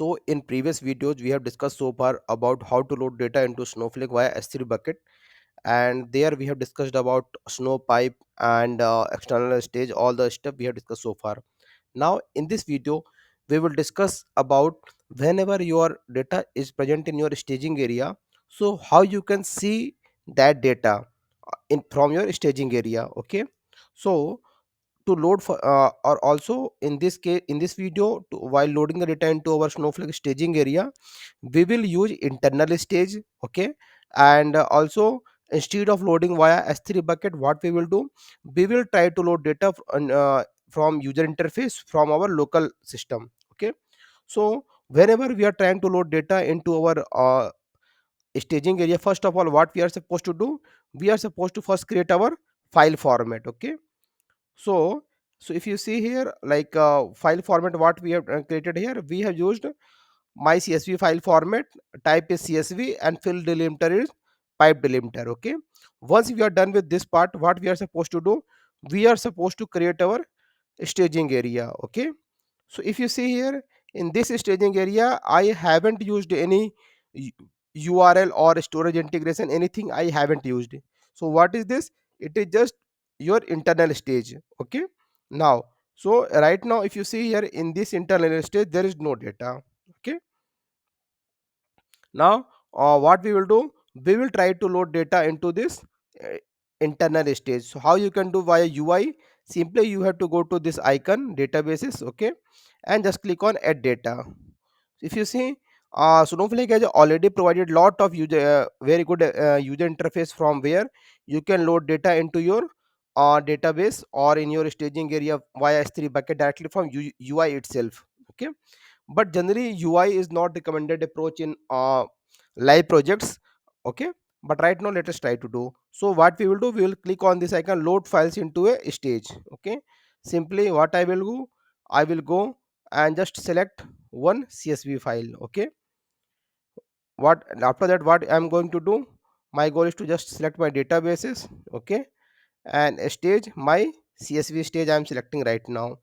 So in previous videos, we have discussed so far about how to load data into Snowflake via S3 bucket, and there we have discussed about Snow pipe and external stage, all the stuff we have discussed so far. Now in this video, we will discuss about whenever your data is present in your staging area, so how you can see that data in from your staging area. Okay, so to load for or also in this case, in this video, while loading the data into our Snowflake staging area, we will use internal stage. Okay, and also instead of loading via S3 bucket, what we will do, we will try to load data from user interface from our local system. Okay, so whenever we are trying to load data into our staging area, first of all, what we are supposed to do, we are supposed to first create our file format. Okay, so if you see here, like file format, what we have created here, we have used my CSV file format, type is CSV, and fill delimiter is pipe delimiter. Okay, once we are done with this part, what we are supposed to do, we are supposed to create our staging area. Okay, so if you see here, in this staging area, I haven't used any URL or storage integration, anything I haven't used. So what is this? It is just your internal stage. Okay, now, so right now if you see here, in this internal stage there is no data. Okay, now what we will do, we will try to load data into this uh, internal stage. So how you can do via UI, simply you have to go to this icon databases. Okay, and just click on add data. If you see, Snowflake has already provided lot of user very good user interface from where you can load data into your database or in your staging area via S3 bucket directly from UI itself. Okay, but generally UI is not recommended approach in live projects. Okay, but right now let us try to do. So what we will do, we will click on this icon, load files into a stage. Okay, simply what I will do, I will go and just select one CSV file. Okay, what after that, what I'm going to do, my goal is to just select my databases. Okay, and stage, my CSV stage I'm selecting right now.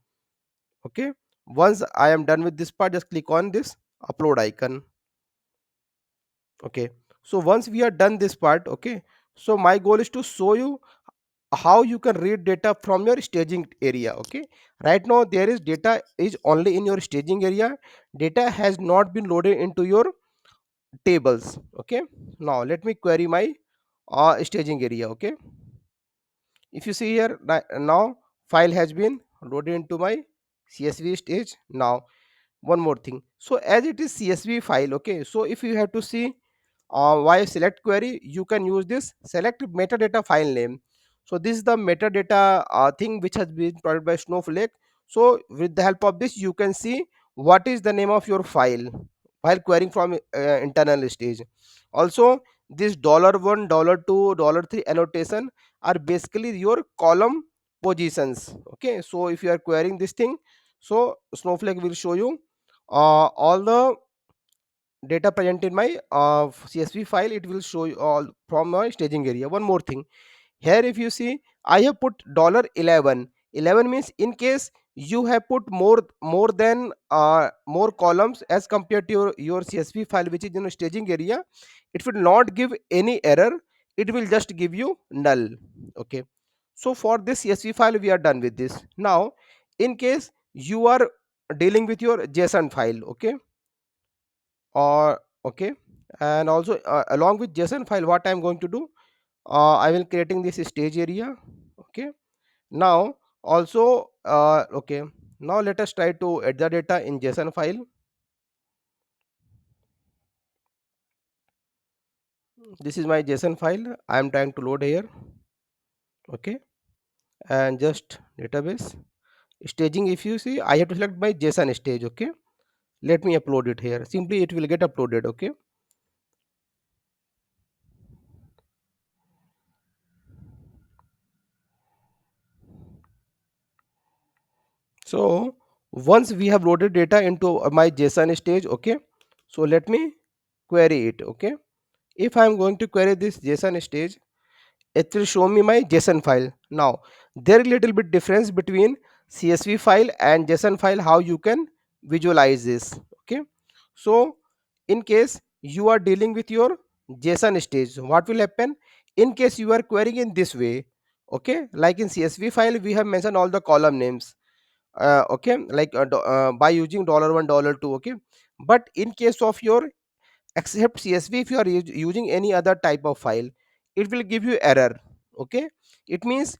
Okay, once I am done with this part, just click on this upload icon. Okay, so once we are done this part, okay, so my goal is to show you how you can read data from your staging area. Okay, right now there is data is only in your staging area, data has not been loaded into your tables. Okay, now let me query my staging area. Okay, if you see here, now file has been loaded into my CSV stage. Now one more thing, so as it is CSV file, okay, so if you have to see why select query, you can use this select metadata file name. So this is the metadata thing which has been provided by Snowflake. So with the help of this, you can see what is the name of your file while querying from internal stage. Also, this $1, $2, $3 annotation are basically your column positions. Okay, so if you are querying this thing, so Snowflake will show you all the data present in my CSV file. It will show you all from my staging area. One more thing here, if you see, I have put $11. 11 means in case you have put more than more columns as compared to your CSV file which is in a staging area, it will not give any error, it will just give you null. Okay, so for this CSV file we are done with this. Now in case you are dealing with your JSON file. Okay, or okay, and also along with JSON file, what I'm going to do, I will creating this stage area. Okay, now also okay, now let us try to add the data in JSON file. This is my JSON file I am trying to load here. Okay, and just database staging, if you see, I have to select my JSON stage. Okay, let me upload it here, simply it will get uploaded. Okay, so once we have loaded data into my JSON stage, okay, so let me query it. Okay, if I am going to query this JSON stage, it will show me my JSON file. Now there is little bit difference between CSV file and JSON file, how you can visualize this. Okay, So in case you are dealing with your JSON stage, what will happen in case you are querying in this way? Okay, like in CSV file we have mentioned all the column names, okay, like by using $1, $2, okay. But in case of your except CSV, if you are using any other type of file, it will give you error. Okay, it means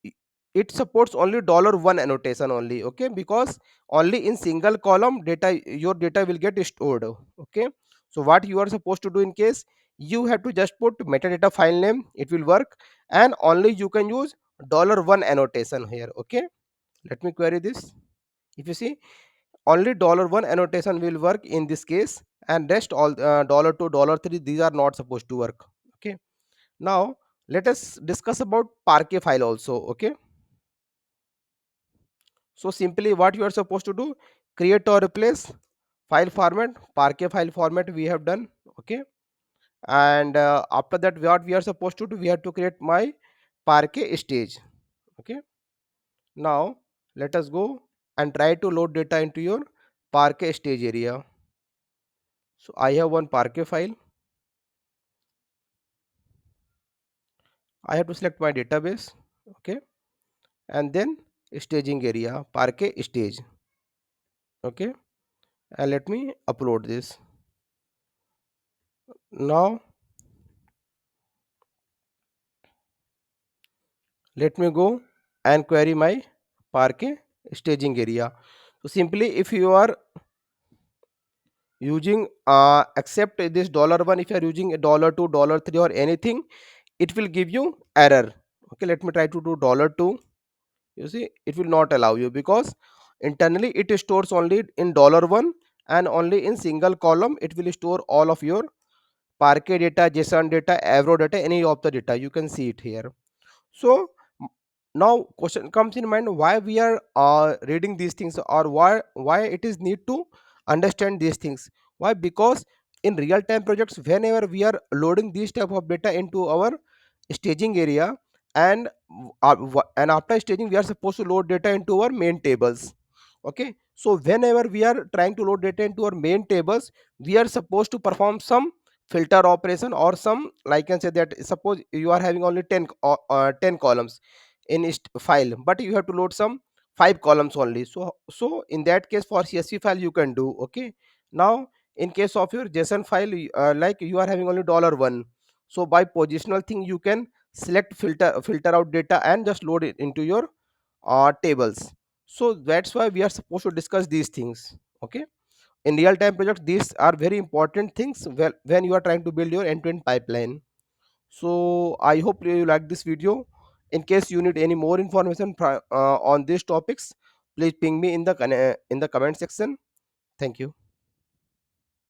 i- it supports only $1 annotation only. Okay, because only in single column data your data will get stored. Okay, so what you are supposed to do in case, you have to just put metadata file name, it will work, and only you can use $1 annotation here. Okay, let me query this. If you see, only $1 annotation will work in this case, and rest all $2, $3, these are not supposed to work. Okay, now let us discuss about parquet file also. Okay, so simply what you are supposed to do, create or replace file format, parquet file format we have done. Okay, and after that what we are supposed to do, we have to create my parquet stage. Okay, now let us go and try to load data into your parquet stage area. So I have one parquet file. I have to select my database. Okay, and then staging area, parquet stage. Okay, and let me upload this. Now let me go and query my parquet staging area. So simply if you are using except this $1, if you are using a $2, $3 or anything, it will give you error. Okay, let me try to do $2. You see, it will not allow you because internally it stores only in $1, and only in single column it will store all of your parquet data, JSON data, Avro data, any of the data. You can see it here. So now question comes in mind, why we are reading these things, or why it is need to understand these things. Why? Because in real time projects, whenever we are loading these type of data into our staging area, and and after staging we are supposed to load data into our main tables. Okay, so whenever we are trying to load data into our main tables, we are supposed to perform some filter operation, or some, like I can say that suppose you are having only 10 columns in file, but you have to load some 5 columns only. So in that case, for CSV file you can do. Okay, now in case of your JSON file, like you are having only $1, so by positional thing you can select filter out data and just load it into your tables. So that's why we are supposed to discuss these things. Okay, in real time projects these are very important things when you are trying to build your end-to-end pipeline. So I hope you like this video. In case you need any more information on these topics, please ping me in the comment section. Thank you.